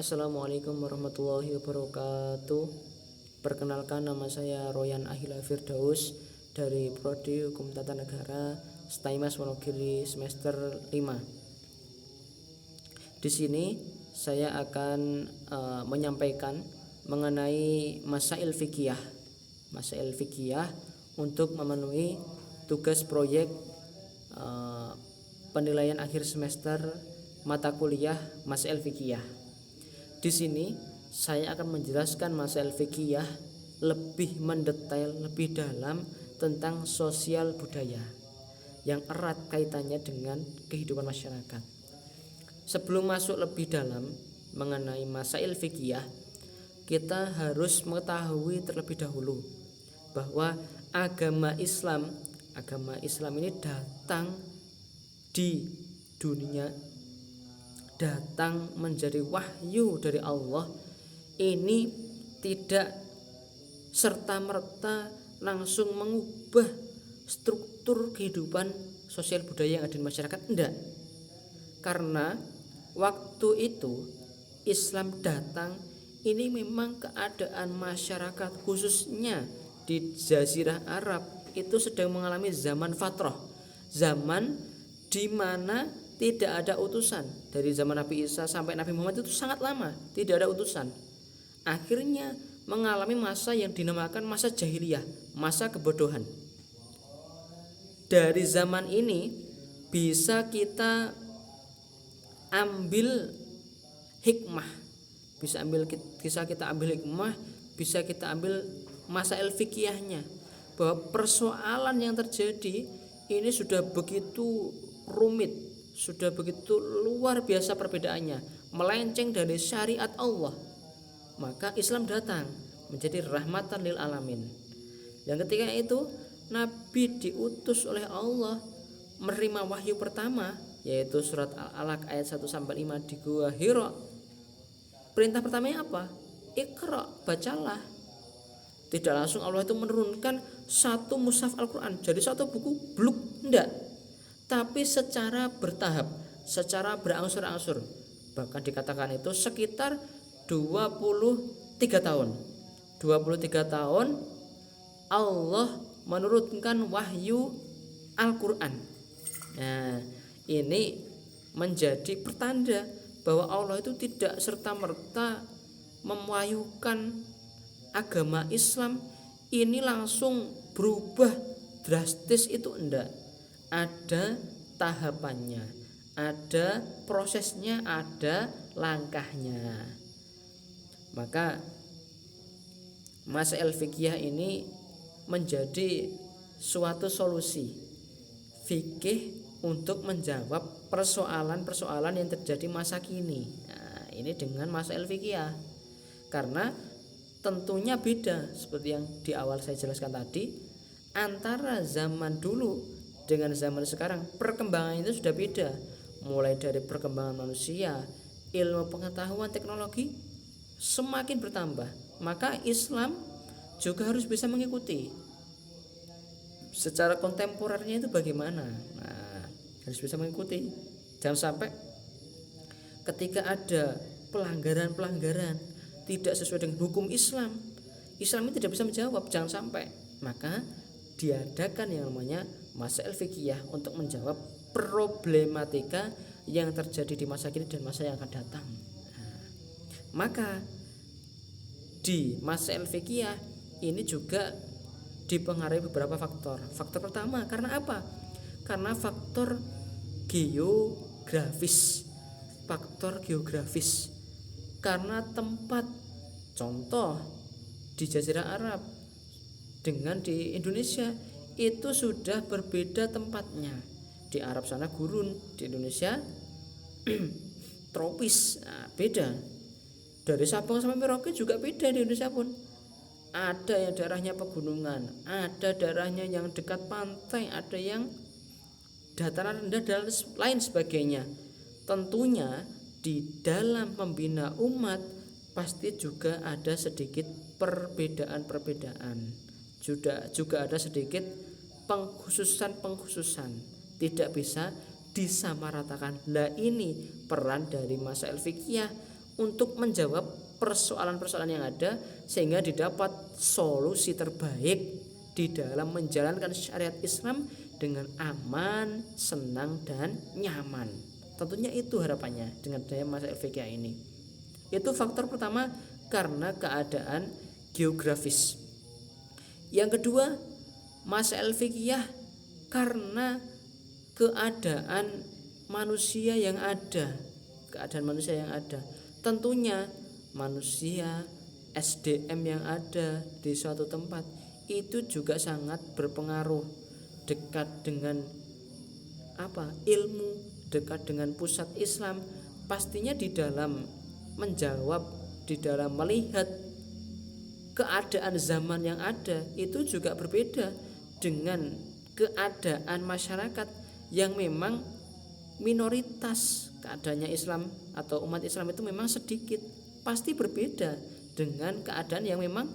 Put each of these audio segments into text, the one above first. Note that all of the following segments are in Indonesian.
Assalamualaikum warahmatullahi wabarakatuh. Perkenalkan, nama saya Royan Ahila Firdaus dari Prodi Hukum Tata Negara STAIMAS Wonogiri semester 5. Di sini saya akan menyampaikan mengenai masail fikih untuk memenuhi tugas proyek penilaian akhir semester mata kuliah masail fikih. Di sini saya akan menjelaskan masail fikih lebih mendetail, lebih dalam tentang sosial budaya yang erat kaitannya dengan kehidupan masyarakat. Sebelum masuk lebih dalam mengenai masail fikih, kita harus mengetahui terlebih dahulu bahwa agama Islam ini datang di dunia, datang menjadi wahyu dari Allah. Ini tidak serta-merta langsung mengubah struktur kehidupan sosial budaya yang ada di masyarakat, enggak. Karena waktu itu Islam datang, ini memang keadaan masyarakat khususnya di Jazirah Arab itu sedang mengalami zaman fatrah, zaman di mana tidak ada utusan. Dari zaman Nabi Isa sampai Nabi Muhammad itu sangat lama tidak ada utusan. Akhirnya mengalami masa yang dinamakan masa jahiliyah, masa kebodohan. Dari zaman ini bisa kita ambil hikmah, bisa kita ambil hikmah, bisa kita ambil masail fikihnya, bahwa persoalan yang terjadi ini sudah begitu rumit, sudah begitu luar biasa perbedaannya, melenceng dari syariat Allah. Maka Islam datang menjadi rahmatan lil alamin. Dan ketika itu Nabi diutus oleh Allah menerima wahyu pertama, yaitu surat Al-Alaq ayat 1-5 di Gua Hira. Perintah pertamanya apa? Iqra, bacalah. Tidak langsung Allah itu menurunkan satu mushaf Al-Quran jadi satu buku bluk, enggak. Tapi secara bertahap, secara berangsur-angsur. Bahkan dikatakan itu sekitar 23 tahun. 23 tahun Allah menurunkan wahyu Al-Quran. Nah, ini menjadi pertanda bahwa Allah itu tidak serta-merta mewahyukan agama Islam ini langsung berubah drastis, itu enggak. Ada tahapannya, ada prosesnya, ada langkahnya. Maka masail fikih ini menjadi suatu solusi fikih untuk menjawab persoalan-persoalan yang terjadi masa kini. Nah, ini dengan masail fikih. Karena tentunya beda seperti yang di awal saya jelaskan tadi, antara zaman dulu dengan zaman sekarang perkembangan itu sudah beda. Mulai dari perkembangan manusia, ilmu pengetahuan, teknologi semakin bertambah, maka Islam juga harus bisa mengikuti. Secara kontemporernya itu bagaimana? Nah, harus bisa mengikuti. Jangan sampai ketika ada pelanggaran-pelanggaran tidak sesuai dengan hukum Islam, Islam ini tidak bisa menjawab, jangan sampai. Maka diadakan yang namanya masail fikih untuk menjawab problematika yang terjadi di masa kini dan masa yang akan datang. Maka di masail fikih ini juga dipengaruhi beberapa faktor. Faktor pertama karena apa? Karena faktor geografis. Karena tempat, contoh di Jazirah Arab dengan di Indonesia itu sudah berbeda tempatnya. Di Arab sana gurun, di Indonesia tropis. Nah, beda. Dari Sabang sampai Merauke juga beda di Indonesia pun. Ada yang daerahnya pegunungan, ada daerahnya yang dekat pantai, ada yang dataran rendah dan lain sebagainya. Tentunya di dalam membina umat pasti juga ada sedikit perbedaan-perbedaan. Juga ada sedikit pengkhususan. Tidak bisa disamaratakan. Lah ini peran dari masail fikih untuk menjawab persoalan-persoalan yang ada sehingga didapat solusi terbaik di dalam menjalankan syariat Islam dengan aman, senang dan nyaman. Tentunya itu harapannya dengan adanya masail fikih ini. Itu faktor pertama karena keadaan geografis. Yang kedua, masail fikih karena keadaan manusia yang ada. Tentunya manusia, SDM yang ada di suatu tempat itu juga sangat berpengaruh, dekat dengan ilmu, dekat dengan pusat Islam. Pastinya di dalam menjawab, di dalam melihat keadaan zaman yang ada itu juga berbeda dengan keadaan masyarakat yang memang minoritas. Keadaannya Islam atau umat Islam itu memang sedikit, pasti berbeda dengan keadaan yang memang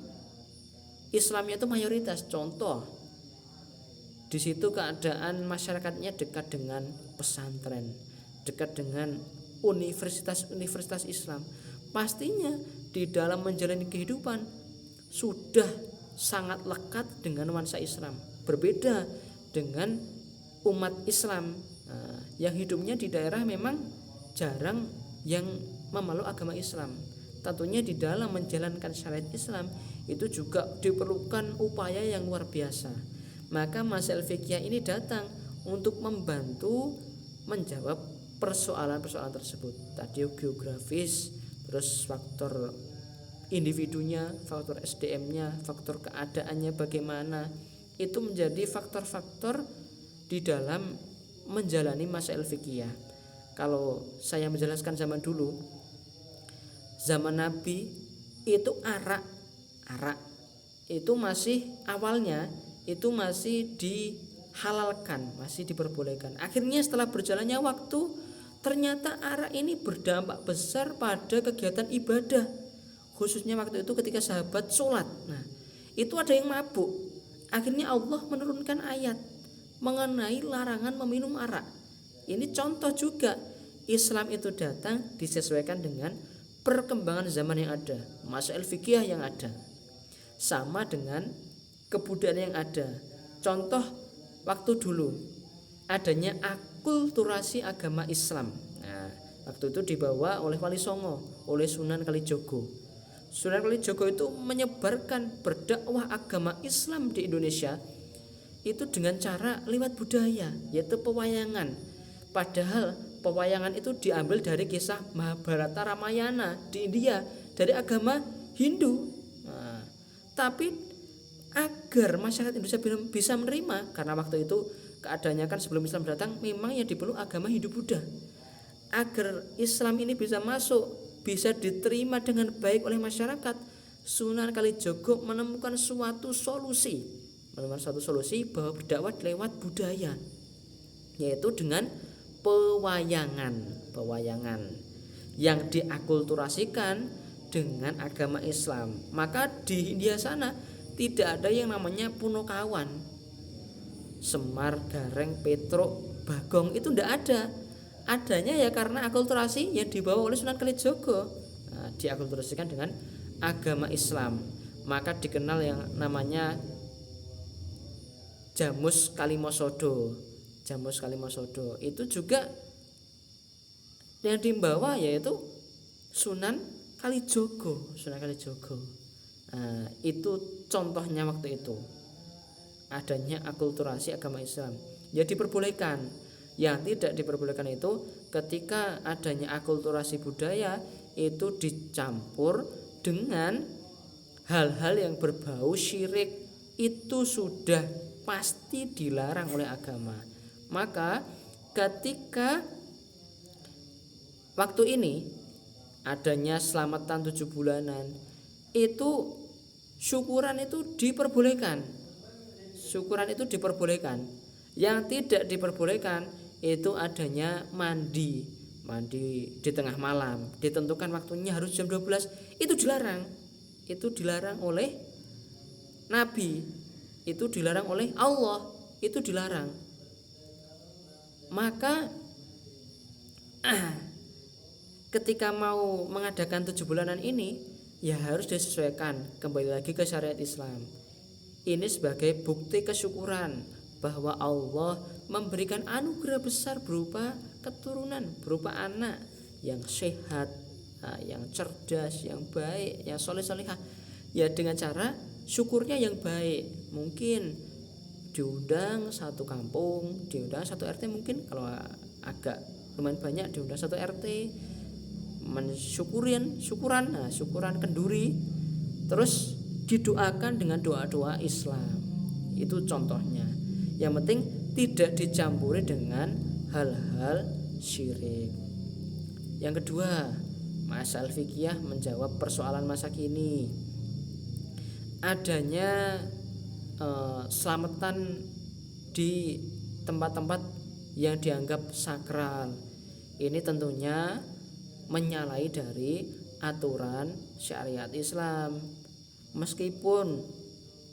Islamnya itu mayoritas. Contoh, di situ keadaan masyarakatnya dekat dengan pesantren, dekat dengan universitas-universitas Islam. Pastinya di dalam menjalani kehidupan sudah sangat lekat dengan nuansa Islam. Berbeda dengan umat Islam yang hidupnya di daerah memang jarang yang memeluk agama Islam. Tentunya di dalam menjalankan syariat Islam itu juga diperlukan upaya yang luar biasa. Maka masail fikih ini datang untuk membantu menjawab persoalan-persoalan tersebut. Tadi geografis, terus faktor individunya, faktor SDM-nya, faktor keadaannya bagaimana. Itu menjadi faktor-faktor di dalam menjalani masail fikih. Kalau saya menjelaskan zaman dulu, zaman Nabi itu arak itu masih awalnya itu masih dihalalkan, masih diperbolehkan. Akhirnya setelah berjalannya waktu, ternyata arak ini berdampak besar pada kegiatan ibadah, khususnya waktu itu ketika sahabat sholat. Nah, itu ada yang mabuk. Akhirnya Allah menurunkan ayat mengenai larangan meminum arak. Ini contoh juga Islam itu datang disesuaikan dengan perkembangan zaman yang ada, masail fikih yang ada, sama dengan kebudayaan yang ada. Contoh waktu dulu adanya akulturasi agama Islam. Nah, waktu itu dibawa oleh Wali Songo, oleh Sunan Kalijogo. Sunan Kalijogo itu menyebarkan berdakwah agama Islam di Indonesia itu dengan cara lewat budaya, yaitu pewayangan. Padahal pewayangan itu diambil dari kisah Mahabharata Ramayana di India, dari agama Hindu. Nah, tapi agar masyarakat Indonesia bisa menerima, karena waktu itu keadaannya kan sebelum Islam datang memang yang dipeluk agama Hindu-Buddha. Agar Islam ini bisa masuk, bisa diterima dengan baik oleh masyarakat, Sunan Kalijogo menemukan suatu solusi bahwa berdakwah lewat budaya, yaitu dengan pewayangan yang diakulturasikan dengan agama Islam. Maka di India sana tidak ada yang namanya Punokawan, Semar, Gareng, Petruk, Bagong, itu tidak ada. Adanya ya karena akulturasi yang dibawa oleh Sunan Kalijogo. Nah, diakulturasikan dengan agama Islam, maka dikenal yang namanya Jamus Kalimosodo. Itu juga yang dibawa yaitu Sunan Kalijogo. Nah, itu contohnya waktu itu adanya akulturasi agama Islam. Ya diperbolehkan. Yang tidak diperbolehkan itu ketika adanya akulturasi budaya itu dicampur dengan hal-hal yang berbau syirik, itu sudah pasti dilarang oleh agama. Maka ketika waktu ini adanya selamatan 7 bulanan, itu syukuran itu diperbolehkan. Yang tidak diperbolehkan itu adanya mandi di tengah malam, ditentukan waktunya harus jam 12, itu dilarang oleh Nabi, itu dilarang oleh Allah, itu dilarang. Maka ketika mau mengadakan 7 bulanan ini ya harus disesuaikan kembali lagi ke syariat Islam. Ini sebagai bukti kesyukuran bahwa Allah memberikan anugerah besar berupa keturunan, berupa anak yang sehat, yang cerdas, yang baik, yang soleh-solehah. Ya dengan cara syukurnya yang baik. Mungkin diundang satu kampung, diundang satu RT, mungkin kalau agak lumayan banyak diundang satu RT, syukuran kenduri, terus didoakan dengan doa-doa Islam. Itu contohnya. Yang penting tidak dicampuri dengan hal-hal syirik. Yang kedua, Masail fikih menjawab persoalan masa kini. Adanya selamatan di tempat-tempat yang dianggap sakral. Ini tentunya menyalahi dari aturan syariat Islam. Meskipun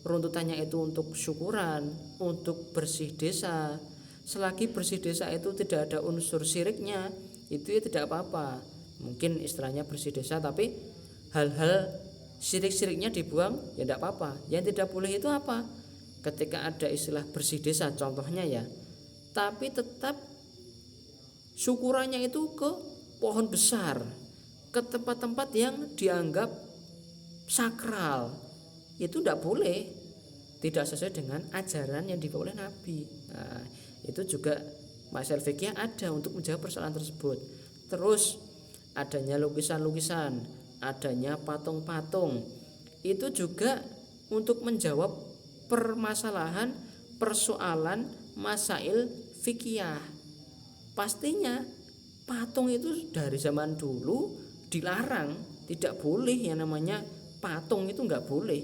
runtutannya itu untuk syukuran, untuk bersih desa, selagi bersih desa itu tidak ada unsur syiriknya, itu ya tidak apa-apa. Mungkin istilahnya bersih desa tapi hal-hal syirik-syiriknya dibuang, ya tidak apa-apa. Yang tidak boleh itu apa? Ketika ada istilah bersih desa contohnya ya, tapi tetap syukurannya itu ke pohon besar, ke tempat-tempat yang dianggap sakral, itu tidak boleh, tidak sesuai dengan ajaran yang dibawa oleh Nabi. Nah, itu juga masalah fikih ada untuk menjawab persoalan tersebut. Terus adanya lukisan-lukisan, adanya patung-patung, itu juga untuk menjawab permasalahan persoalan masail fikih. Pastinya patung itu dari zaman dulu dilarang, tidak boleh yang namanya patung, itu nggak boleh.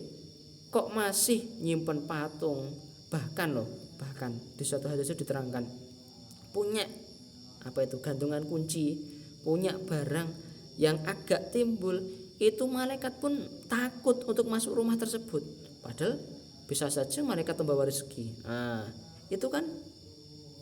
Kok masih nyimpen patung? Bahkan di suatu hadis itu diterangkan, punya gantungan kunci, punya barang yang agak timbul, itu malaikat pun takut untuk masuk rumah tersebut. Padahal bisa saja malaikat membawa rezeki. Nah, itu kan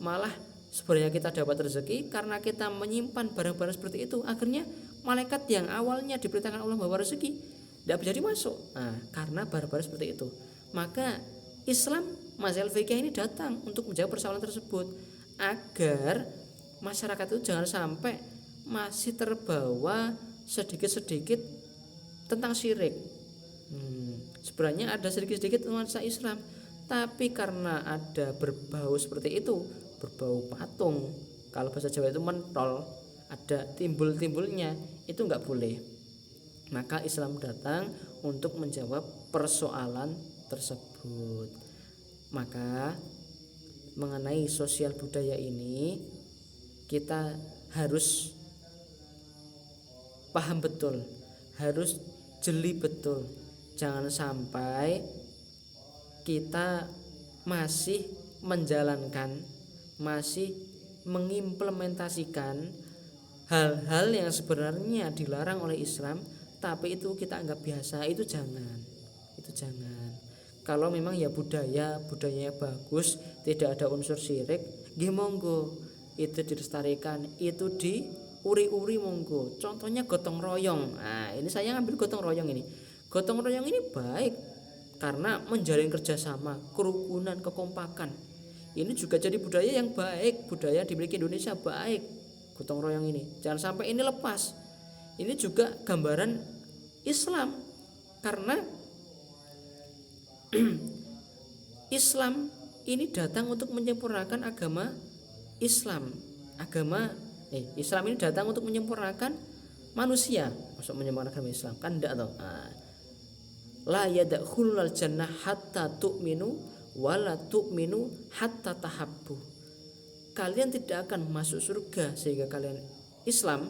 malah sebenarnya kita dapat rezeki karena kita menyimpan barang-barang seperti itu. Akhirnya malaikat yang awalnya diperintahkan Allah membawa rezeki tidak bisa masuk. Nah, karena barang-barang seperti itu. Maka Islam, masalah fikih ini datang untuk menjawab persoalan tersebut agar masyarakat itu jangan sampai masih terbawa sedikit-sedikit tentang syirik. Sebenarnya ada sedikit-sedikit nuansa Islam, tapi karena ada berbau seperti itu, berbau patung, kalau bahasa Jawa itu mentol, ada timbul-timbulnya, itu nggak boleh. Maka Islam datang untuk menjawab persoalan tersebut. Maka mengenai sosial budaya ini kita harus paham betul, harus jeli betul. Jangan sampai kita masih menjalankan, masih mengimplementasikan hal-hal yang sebenarnya dilarang oleh Islam, tapi itu kita anggap biasa. Itu jangan. Kalau memang ya budayanya bagus, tidak ada unsur syirik, nggih monggo, itu dilestarikan, itu diuri-uri monggo. Contohnya gotong royong. Nah, ini saya ngambil gotong royong ini. Gotong royong ini baik karena menjalin kerjasama, kerukunan, kekompakan. Ini juga jadi budaya yang baik, budaya dimiliki Indonesia baik. Gotong royong ini jangan sampai ini lepas. Ini juga gambaran Islam, karena Islam ini datang untuk menyempurnakan agama Islam. Islam ini datang untuk menyempurnakan manusia. Maksud menyempurnakan Islam kan enggak toh. La yadkhulul jannah hatta tu'minu wala tu'minu hatta tahabbu. Kalian tidak akan masuk surga sehingga kalian Islam,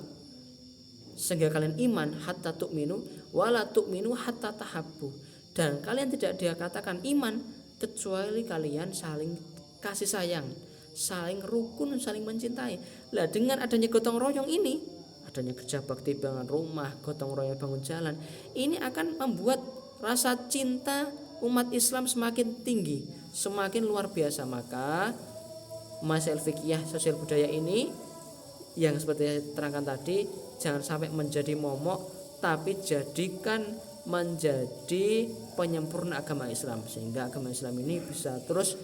sehingga kalian iman, hatta tu'minu wala tu'minu hatta tahabbu. Dan kalian tidak dikatakan iman kecuali kalian saling kasih sayang, saling rukun, saling mencintai. Lah dengan adanya gotong royong ini, adanya kerja bakti bangun rumah, gotong royong bangun jalan, ini akan membuat rasa cinta umat Islam semakin tinggi, semakin luar biasa. Maka masalah fikih sosial budaya ini yang seperti saya terangkan tadi jangan sampai menjadi momok, tapi jadikan menjadi penyempurna agama Islam, sehingga agama Islam ini bisa terus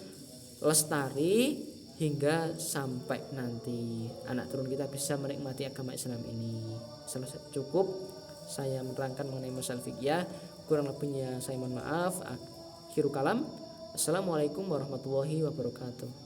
lestari hingga sampai nanti anak turun kita bisa menikmati agama Islam ini. Selesai, cukup saya menerangkan mengenai masalah fikih. Kurang lebihnya saya mohon maaf. Akhirul kalam. Assalamualaikum warahmatullahi wabarakatuh.